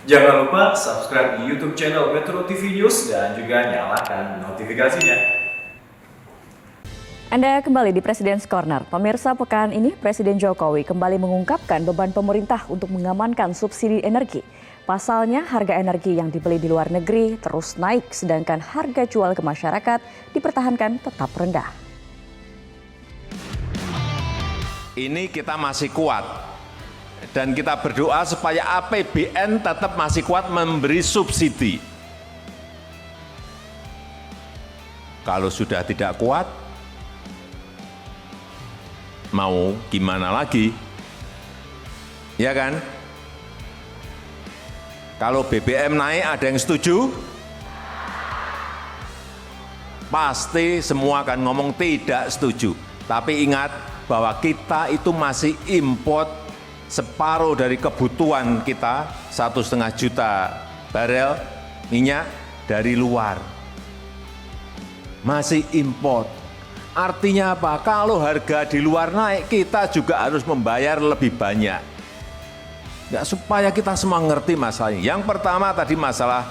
Jangan lupa subscribe di YouTube channel Metro TV News dan juga nyalakan notifikasinya. Anda kembali di Presiden's Corner. Pemirsa, pekan ini Presiden Jokowi kembali mengungkapkan beban pemerintah untuk mengamankan subsidi energi. Pasalnya, harga energi yang dibeli di luar negeri terus naik, sedangkan harga jual ke masyarakat dipertahankan tetap rendah. Ini kita masih kuat dan kita berdoa supaya APBN tetap masih kuat memberi subsidi. Kalau sudah tidak kuat, mau gimana lagi? Ya kan? Kalau BBM naik ada yang setuju? Pasti semua akan ngomong tidak setuju. Tapi ingat bahwa kita itu masih import separuh dari kebutuhan kita, 1,5 juta barel minyak dari luar. Masih import. Artinya apa? Kalau harga di luar naik, kita juga harus membayar lebih banyak. Ya, supaya kita semua ngerti masalahnya. Yang pertama tadi masalah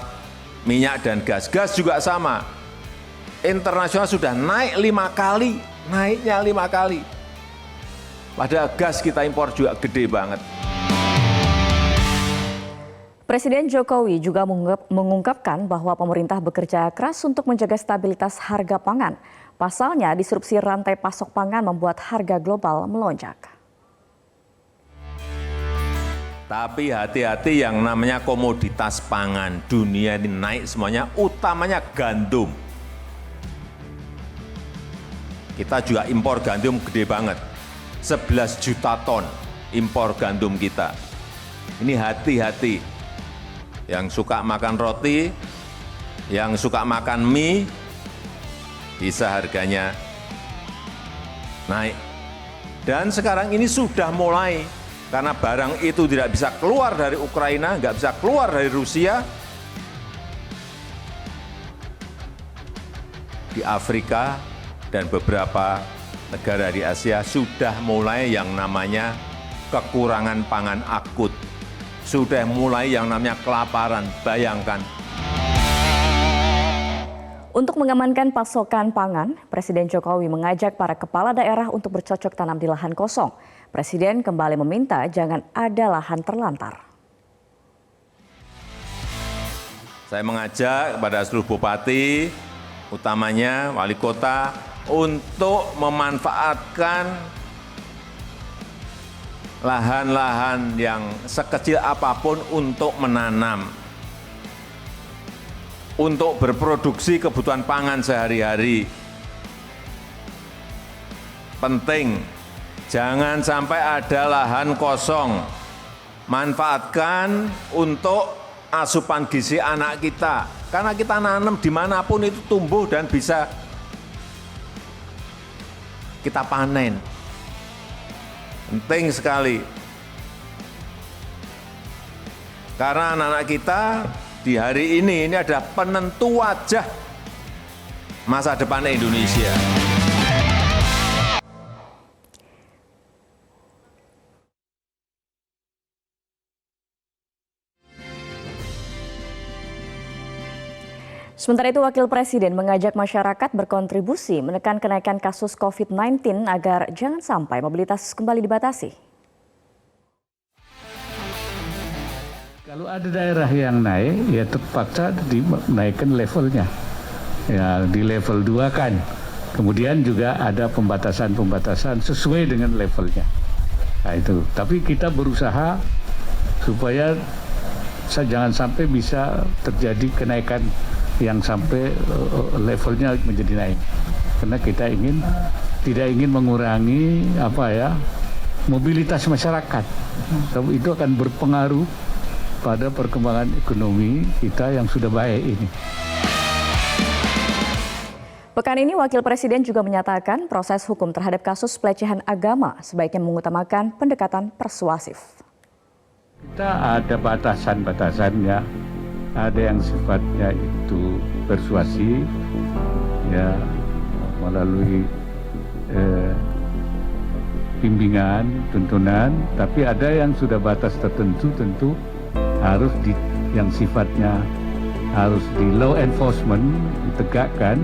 minyak dan gas. Gas juga sama. Internasional sudah naik 5 kali, naiknya 5 kali. Padahal gas kita impor juga gede banget. Presiden Jokowi juga mengungkapkan bahwa pemerintah bekerja keras untuk menjaga stabilitas harga pangan. Pasalnya, disrupsi rantai pasok pangan membuat harga global melonjak. Tapi hati-hati yang namanya komoditas pangan dunia ini naik semuanya, utamanya gandum. Kita juga impor gandum gede banget, 11 juta ton impor gandum kita. Ini hati-hati, yang suka makan roti, yang suka makan mie, bisa harganya naik. Dan sekarang ini sudah mulai, karena barang itu tidak bisa keluar dari Ukraina, nggak bisa keluar dari Rusia. Di Afrika dan beberapa negara di Asia sudah mulai yang namanya kekurangan pangan akut. Sudah mulai yang namanya kelaparan, bayangkan. Untuk mengamankan pasokan pangan, Presiden Jokowi mengajak para kepala daerah untuk bercocok tanam di lahan kosong. Presiden kembali meminta jangan ada lahan terlantar. Saya mengajak kepada seluruh bupati, utamanya wali kota, untuk memanfaatkan lahan-lahan yang sekecil apapun untuk menanam, untuk berproduksi kebutuhan pangan sehari-hari. Penting. Jangan sampai ada lahan kosong. Manfaatkan untuk asupan gizi anak kita. Karena kita nanam dimanapun itu tumbuh dan bisa kita panen. Penting sekali. Karena anak-anak kita di hari ini ada penentu wajah masa depan Indonesia. Sementara itu, Wakil Presiden mengajak masyarakat berkontribusi menekan kenaikan kasus COVID-19 agar jangan sampai mobilitas kembali dibatasi. Kalau ada daerah yang naik, ya terpaksa dinaikkan levelnya. Ya, di level 2 kan. Kemudian juga ada pembatasan-pembatasan sesuai dengan levelnya. Nah, itu. Tapi kita berusaha supaya jangan sampai bisa terjadi kenaikan yang sampai levelnya menjadi naik, karena kita tidak ingin mengurangi mobilitas masyarakat. Sebab itu akan berpengaruh pada perkembangan ekonomi kita yang sudah baik ini. Pekan ini Wakil Presiden juga menyatakan proses hukum terhadap kasus pelecehan agama sebaiknya mengutamakan pendekatan persuasif. Kita ada batasan-batasannya. Ada yang sifatnya itu persuasif, ya, melalui bimbingan, tuntunan, tapi ada yang sudah batas tertentu tentu harus yang sifatnya harus di law enforcement ditegakkan,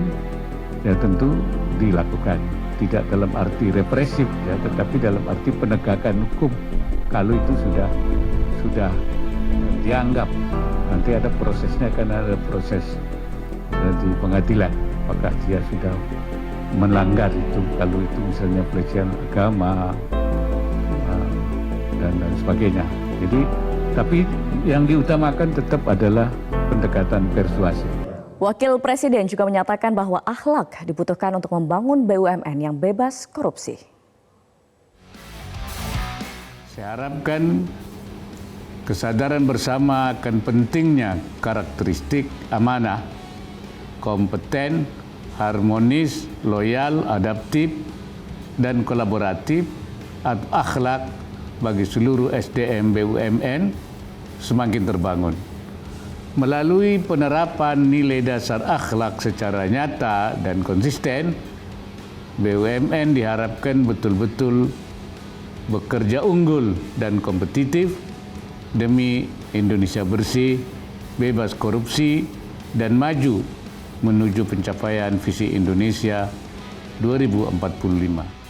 ya tentu dilakukan. Tidak dalam arti represif, ya, tetapi dalam arti penegakan hukum. Kalau itu sudah dianggap, nanti ada prosesnya, karena ada proses di pengadilan. Apakah dia sudah melanggar itu? Kalau itu misalnya pelecehan agama dan sebagainya. Jadi, tapi yang diutamakan tetap adalah pendekatan persuasif. Wakil Presiden juga menyatakan bahwa akhlak dibutuhkan untuk membangun BUMN yang bebas korupsi. Saya harapkan kesadaran bersama akan pentingnya karakteristik amanah, kompeten, harmonis, loyal, adaptif, dan kolaboratif atau akhlak bagi seluruh SDM BUMN semakin terbangun. Melalui penerapan nilai dasar akhlak secara nyata dan konsisten, BUMN diharapkan betul-betul bekerja unggul dan kompetitif demi Indonesia bersih, bebas korupsi, dan maju menuju pencapaian visi Indonesia 2045.